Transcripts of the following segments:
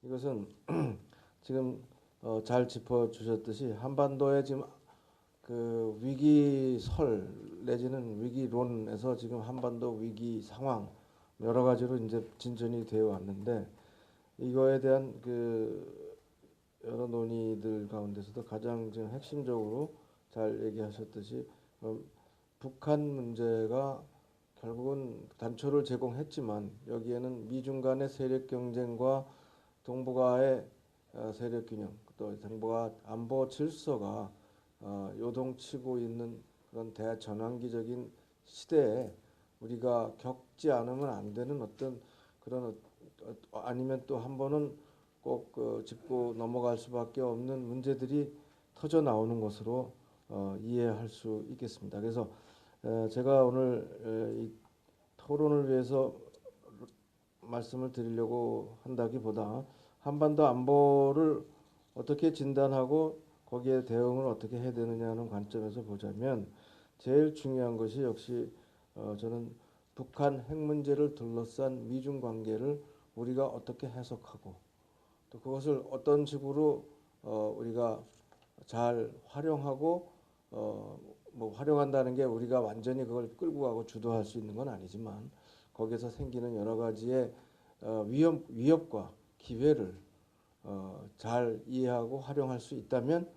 이것은 지금 잘 짚어주셨듯이 한반도의 지금 그 위기설 내지는 위기론에서 지금 한반도 위기 상황 여러 가지로 이제 진전이 되어 왔는데 이거에 대한 그 여러 논의들 가운데서도 가장 지금 핵심적으로 잘 얘기하셨듯이 북한 문제가 결국은 단초를 제공했지만 여기에는 미중 간의 세력 경쟁과 동북아의 세력 균형 또 동북아 안보 질서가 요동치고 있는 그런 대전환기적인 시대에 우리가 겪지 않으면 안 되는 어떤 그런 아니면 또 한 번은 꼭 짚고 넘어갈 수밖에 없는 문제들이 터져 나오는 것으로 이해할 수 있겠습니다. 그래서 제가 오늘 이 토론을 위해서 말씀을 드리려고 한다기보다 한반도 안보를 어떻게 진단하고 거기에 대응을 어떻게 해야 되느냐는 관점에서 보자면 제일 중요한 것이 역시 저는 북한 핵 문제를 둘러싼 미중 관계를 우리가 어떻게 해석하고 또 그것을 어떤 식으로 우리가 잘 활용하고 뭐 활용한다는 게 우리가 완전히 그걸 끌고 가고 주도할 수 있는 건 아니지만 거기서 생기는 여러 가지의 위협과 기회를 잘 이해하고 활용할 수 있다면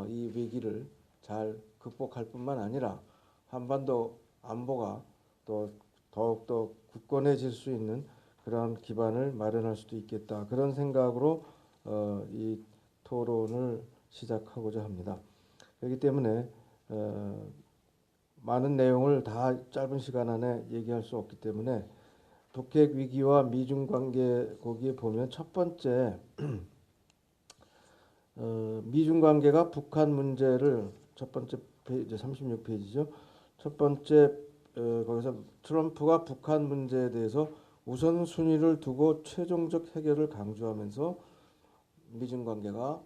이 위기를 잘 극복할 뿐만 아니라 한반도 안보가 또 더욱더 굳건해질 수 있는 그런 기반을 마련할 수도 있겠다. 그런 생각으로 이 토론을 시작하고자 합니다. 그렇기 때문에 많은 내용을 다 짧은 시간 안에 얘기할 수 없기 때문에 북핵 위기와 미중 관계 거기에 보면 첫 번째 미중 관계가 북한 문제를 첫 번째 페이지 36페이지죠. 첫 번째 거기서 트럼프가 북한 문제에 대해서 우선순위를 두고 최종적 해결을 강조하면서 미중 관계가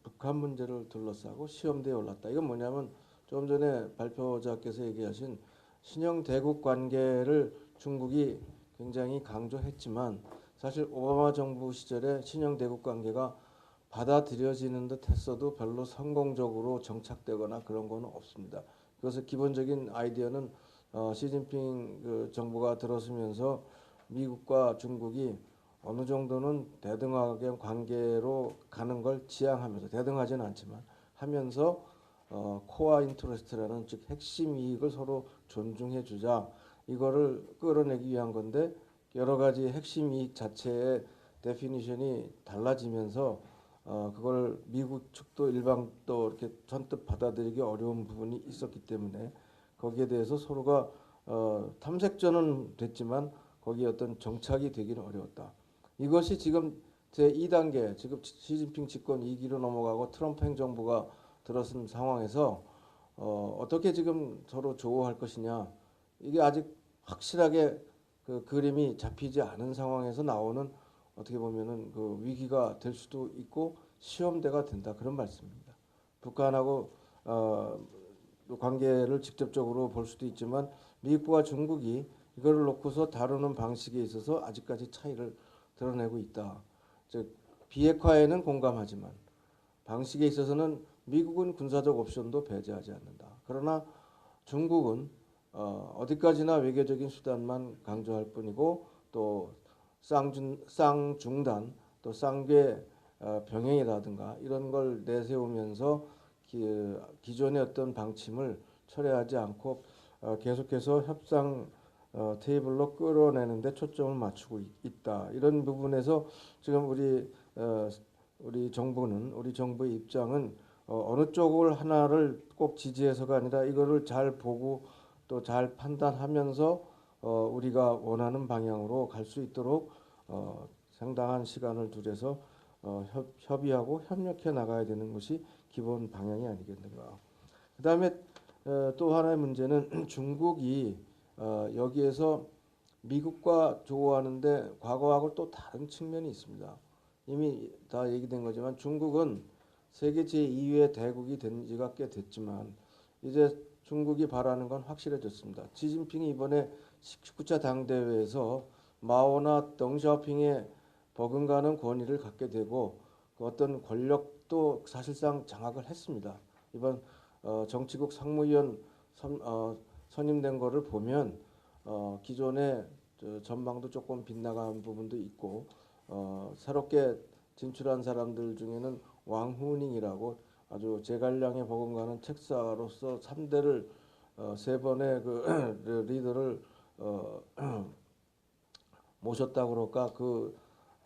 북한 문제를 둘러싸고 시험대에 올랐다. 이건 뭐냐면 조금 전에 발표자께서 얘기하신 신형 대국 관계를 중국이 굉장히 강조했지만 사실 오바마 정부 시절에 신형 대국 관계가 받아들여지는 듯 했어도 별로 성공적으로 정착되거나 그런 거는 없습니다. 그래서 기본적인 아이디어는 시진핑 그 정부가 들어서면서 미국과 중국이 어느 정도는 대등하게 관계로 가는 걸 지향하면서 대등하지는 않지만 하면서 코어 인터레스트라는 즉 핵심 이익을 서로 존중해 주자 이거를 끌어내기 위한 건데 여러 가지 핵심 이익 자체의 데피니션이 달라지면서 그걸 미국 측도 일방도 이렇게 선뜻 받아들이기 어려운 부분이 있었기 때문에 거기에 대해서 서로가 탐색전은 됐지만 거기에 어떤 정착이 되기는 어려웠다. 이것이 지금 제2단계 지금 시진핑 집권 2기로 넘어가고 트럼프 행정부가 들어선 상황에서 어떻게 지금 서로 조우할 것이냐 이게 아직 확실하게 그 그림이 잡히지 않은 상황에서 나오는 어떻게 보면은 그 위기가 될 수도 있고 시험대가 된다 그런 말씀입니다. 북한하고 관계를 직접적으로 볼 수도 있지만 미국과 중국이 이거를 놓고서 다루는 방식에 있어서 아직까지 차이를 드러내고 있다. 즉 비핵화에는 공감하지만 방식에 있어서는 미국은 군사적 옵션도 배제하지 않는다. 그러나 중국은 어디까지나 외교적인 수단만 강조할 뿐이고 또 쌍중단 또 쌍궤 병행이라든가 이런 걸 내세우면서 기존의 어떤 방침을 철회하지 않고 계속해서 협상 테이블로 끌어내는데 초점을 맞추고 있다. 이런 부분에서 지금 우리 정부는 우리 정부의 입장은 어느 쪽을 하나를 꼭 지지해서가 아니라 이거를 잘 보고 또 잘 판단하면서 우리가 원하는 방향으로 갈 수 있도록 상당한 시간을 들여서 협의하고 협력해 나가야 되는 것이 기본 방향이 아니겠는가. 그다음에 또 하나의 문제는 중국이 여기에서 미국과 조우하는데 과거하고 또 다른 측면이 있습니다. 이미 다 얘기된 거지만 중국은 세계 제2위의 대국이 된 지가 꽤 됐지만 이제 중국이 바라는 건 확실해졌습니다. 시진핑이 이번에 19차 당대회에서 마오나 덩샤오핑의 버금가는 권위를 갖게 되고 그 어떤 권력도 사실상 장악을 했습니다. 이번 정치국 상무위원 선임된 거를 보면 기존의 전망도 조금 빗나간 부분도 있고 새롭게 진출한 사람들 중에는 왕후닝이라고 아주 제갈량의 버금가는 책사로서 3대를 세 번의 그 리더를 어, 모셨다 그럴까 그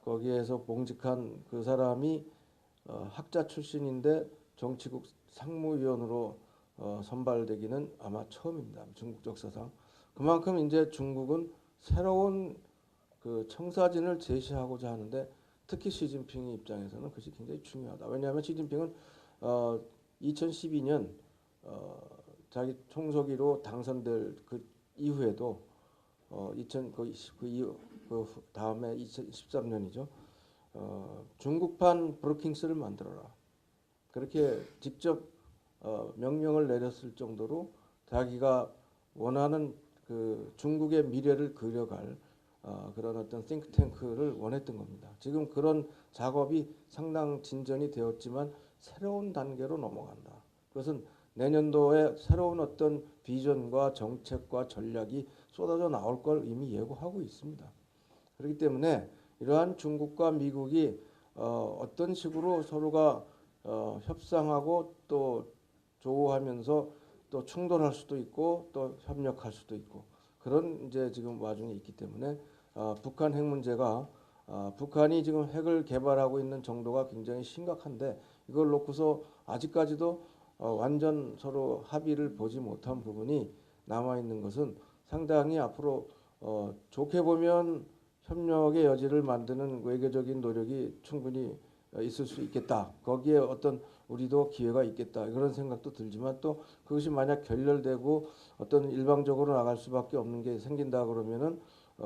거기에서 봉직한 그 사람이 학자 출신인데 정치국 상무위원으로 선발되기는 아마 처음입니다. 중국 역사상. 그만큼 이제 중국은 새로운 그 청사진을 제시하고자 하는데 특히 시진핑의 입장에서는 그것이 굉장히 중요하다. 왜냐하면 시진핑은 2012년 자기 총서기로 당선될 그 이후에도 2000 그 다음에 2013년이죠. 중국판 브루킹스를 만들어라. 그렇게 직접 명령을 내렸을 정도로 자기가 원하는 그 중국의 미래를 그려갈 그런 어떤 싱크탱크를 원했던 겁니다. 지금 그런 작업이 상당 진전이 되었지만 새로운 단계로 넘어간다. 그것은 내년도에 새로운 어떤 비전과 정책과 전략이 쏟아져 나올 걸 이미 예고하고 있습니다. 그렇기 때문에 이러한 중국과 미국이 어떤 식으로 서로가 협상하고 또 조우하면서 또 충돌할 수도 있고 또 협력할 수도 있고 그런 이제 지금 와중에 있기 때문에 북한 핵 문제가 북한이 지금 핵을 개발하고 있는 정도가 굉장히 심각한데 이걸 놓고서 아직까지도 완전 서로 합의를 보지 못한 부분이 남아 있는 것은 상당히 앞으로 좋게 보면 협력의 여지를 만드는 외교적인 노력이 충분히 있을 수 있겠다. 거기에 어떤 우리도 기회가 있겠다. 그런 생각도 들지만 또 그것이 만약 결렬되고 어떤 일방적으로 나갈 수밖에 없는 게 생긴다 그러면은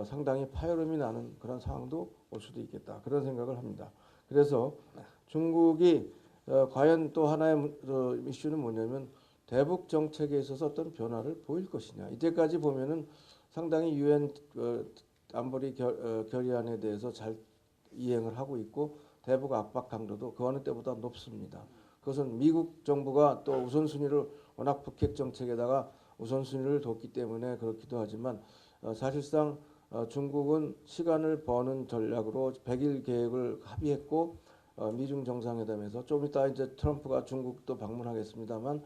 상당히 파열음이 나는 그런 상황도 올 수도 있겠다. 그런 생각을 합니다. 그래서 중국이 과연 또 하나의 이슈는 뭐냐면 대북 정책에 있어서 어떤 변화를 보일 것이냐. 이때까지 보면은 상당히 유엔 안보리 결의안에 대해서 잘 이행을 하고 있고 대북 압박 강도도 그 어느 때보다 높습니다. 그것은 미국 정부가 또 우선순위를 워낙 북핵 정책에다가 우선순위를 뒀기 때문에 그렇기도 하지만 사실상 중국은 시간을 버는 전략으로 100일 계획을 합의했고 미중 정상회담에서 좀 이따 이제 트럼프가 중국도 방문하겠습니다만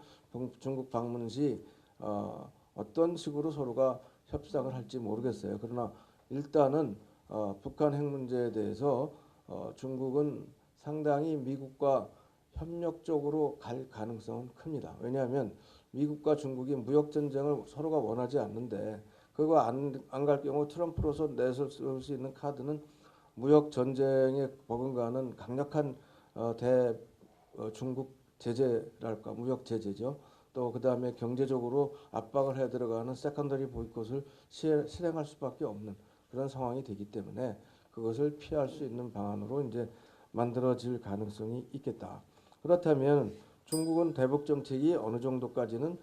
중국 방문 시 어떤 식으로 서로가 협상을 할지 모르겠어요. 그러나 일단은 북한 핵 문제에 대해서 중국은 상당히 미국과 협력적으로 갈 가능성은 큽니다. 왜냐하면 미국과 중국이 무역 전쟁을 서로가 원하지 않는데 그거 안 갈 경우 트럼프로서 내설 수 있는 카드는 무역 전쟁에 버금가는 강력한 대 중국 제재랄까 무역 제재죠. 또 그다음에 경제적으로 압박을 해 들어가는 세컨더리 보이콧을 실행할 수밖에 없는 그런 상황이 되기 때문에 그것을 피할 수 있는 방안으로 이제 만들어질 가능성이 있겠다. 그렇다면 중국은 대북 정책이 어느 정도까지는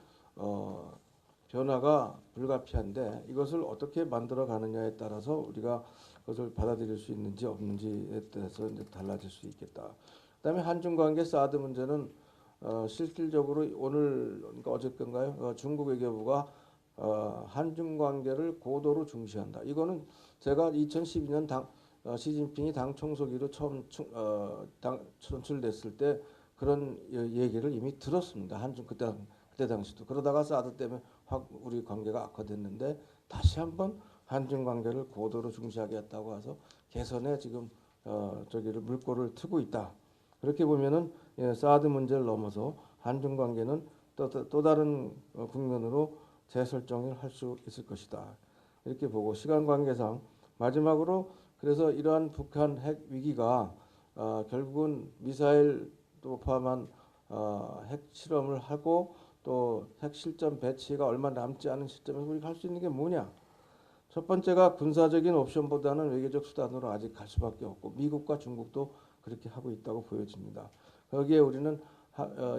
변화가 불가피한데 이것을 어떻게 만들어 가느냐에 따라서 우리가 그것을 받아들일 수 있는지 없는지에 대해서 이제 달라질 수 있겠다. 그다음에 한중 관계 사드 문제는 실질적으로 오늘 그러니까 어저께인가요? 중국 외교부가 한중 관계를 고도로 중시한다. 이거는 제가 2012년 시진핑이 당 총서기로 처음 선출됐을 때 그런 얘기를 이미 들었습니다. 한중 그때 당시도 그러다가 사드 때문에 확 우리 관계가 악화됐는데 다시 한번 한중 관계를 고도로 중시하겠다고 해서 개선에 지금 저기를 물꼬를 트고 있다. 그렇게 보면은 사드 문제를 넘어서 한중 관계는 또 다른 국면으로 재설정을 할 수 있을 것이다. 이렇게 보고 시간 관계상 마지막으로 그래서 이러한 북한 핵 위기가 결국은 미사일도 포함한 핵 실험을 하고 또 핵 실전 배치가 얼마 남지 않은 시점에서 우리가 할 수 있는 게 뭐냐? 첫 번째가 군사적인 옵션보다는 외교적 수단으로 아직 갈 수밖에 없고 미국과 중국도 그렇게 하고 있다고 보여집니다. 거기에 우리는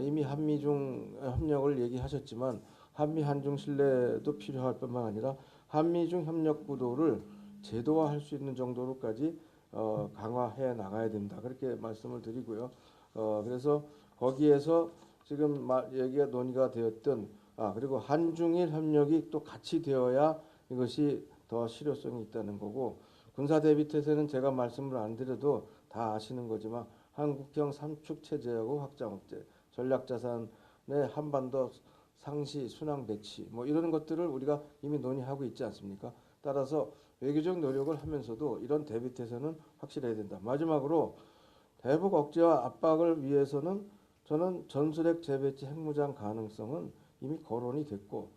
이미 한미중 협력을 얘기하셨지만 한미 한중 신뢰도 필요할 뿐만 아니라 한미중 협력 구도를 제도화할 수 있는 정도로까지 강화해 나가야 된다. 그렇게 말씀을 드리고요. 그래서 거기에서 지금 얘기가 논의가 되었던 그리고 한중일 협력이 또 같이 되어야 이것이 더 실효성이 있다는 거고 군사 대비 태세는 제가 말씀을 안 드려도 다 아시는 거지만 한국형 삼축 체제하고 확장 억제, 전략 자산의 한반도 상시 순항 배치 뭐 이런 것들을 우리가 이미 논의하고 있지 않습니까? 따라서 외교적 노력을 하면서도 이런 대비 태세는 확실해야 된다. 마지막으로 대북 억제와 압박을 위해서는 저는 전술핵 재배치 핵무장 가능성은 이미 거론이 됐고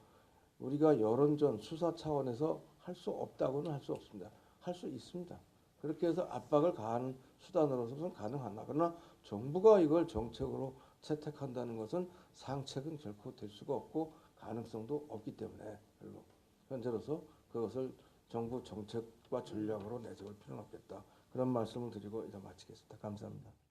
우리가 여론전 수사 차원에서 할 수 없다고는 할 수 없습니다. 할 수 있습니다. 그렇게 해서 압박을 가하는 수단으로서는 가능하나 그러나 정부가 이걸 정책으로 채택한다는 것은 상책은 결코 될 수가 없고 가능성도 없기 때문에 별로 현재로서 그것을 정부 정책과 전략으로 내세울 필요는 없겠다. 그런 말씀을 드리고 이제 마치겠습니다. 감사합니다.